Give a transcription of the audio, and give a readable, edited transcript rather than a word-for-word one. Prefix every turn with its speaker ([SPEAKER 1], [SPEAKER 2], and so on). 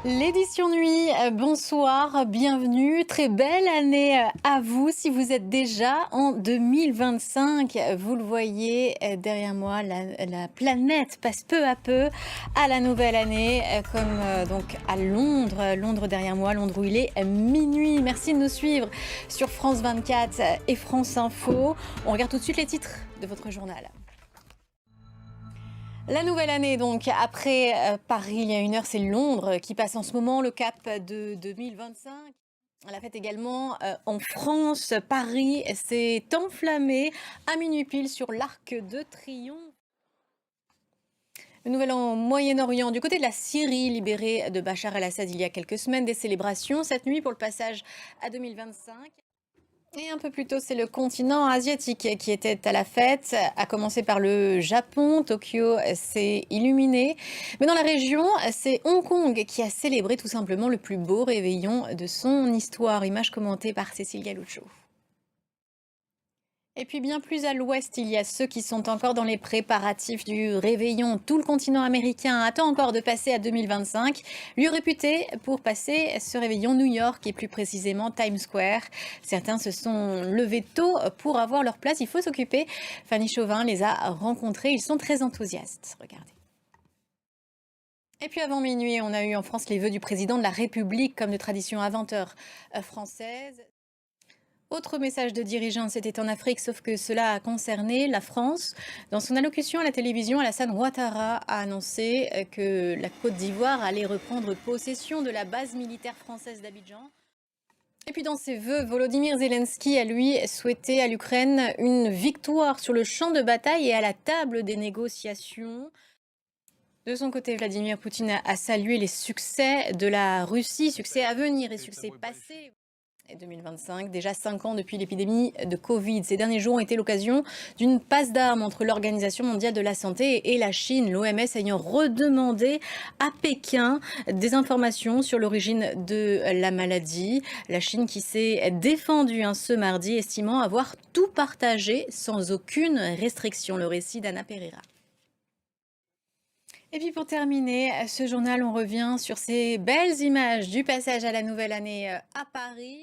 [SPEAKER 1] L'édition nuit, bonsoir, bienvenue, très belle année à vous si vous êtes déjà en 2025. Vous le voyez derrière moi, la planète passe peu à peu à la nouvelle année, comme donc à Londres, Londres derrière moi, Londres où il est minuit. Merci de nous suivre sur France 24 et France Info. On regarde tout de suite les titres de votre journal. La nouvelle année, donc, après Paris, il y a une heure, c'est Londres qui passe en ce moment le cap de 2025. La fête également en France. Paris s'est enflammé à minuit pile sur l'Arc de Triomphe. Le nouvel an au Moyen-Orient, du côté de la Syrie, libérée de Bachar el-Assad il y a quelques semaines, des célébrations cette nuit pour le passage à 2025. Et un peu plus tôt, c'est le continent asiatique qui était à la fête, à commencer par le Japon. Tokyo s'est illuminé. Mais dans la région, c'est Hong Kong qui a célébré tout simplement le plus beau réveillon de son histoire. Image commentée par Cécile Galuccio. Et puis bien plus à l'ouest, il y a ceux qui sont encore dans les préparatifs du réveillon. Tout le continent américain attend encore de passer à 2025. Lieu réputé pour passer ce réveillon New York et plus précisément Times Square. Certains se sont levés tôt pour avoir leur place. Il faut s'occuper. Fanny Chauvin les a rencontrés. Ils sont très enthousiastes. Regardez. Et puis avant minuit, on a eu en France les vœux du président de la République comme de tradition à 20 h française. Autre message de dirigeant, c'était en Afrique, sauf que cela a concerné la France. Dans son allocution à la télévision, Alassane Ouattara a annoncé que la Côte d'Ivoire allait reprendre possession de la base militaire française d'Abidjan. Et puis dans ses vœux, Volodymyr Zelensky a lui souhaité à l'Ukraine une victoire sur le champ de bataille et à la table des négociations. De son côté, Vladimir Poutine a salué les succès de la Russie, succès à venir et succès passés. Et 2025, déjà 5 ans depuis l'épidémie de Covid. Ces derniers jours ont été l'occasion d'une passe d'armes entre l'Organisation mondiale de la santé et la Chine, l'OMS ayant redemandé à Pékin des informations sur l'origine de la maladie. La Chine qui s'est défendue ce mardi, estimant avoir tout partagé sans aucune restriction. Le récit d'Anna Pereira. Et puis pour terminer ce journal, on revient sur ces belles images du passage à la nouvelle année à Paris.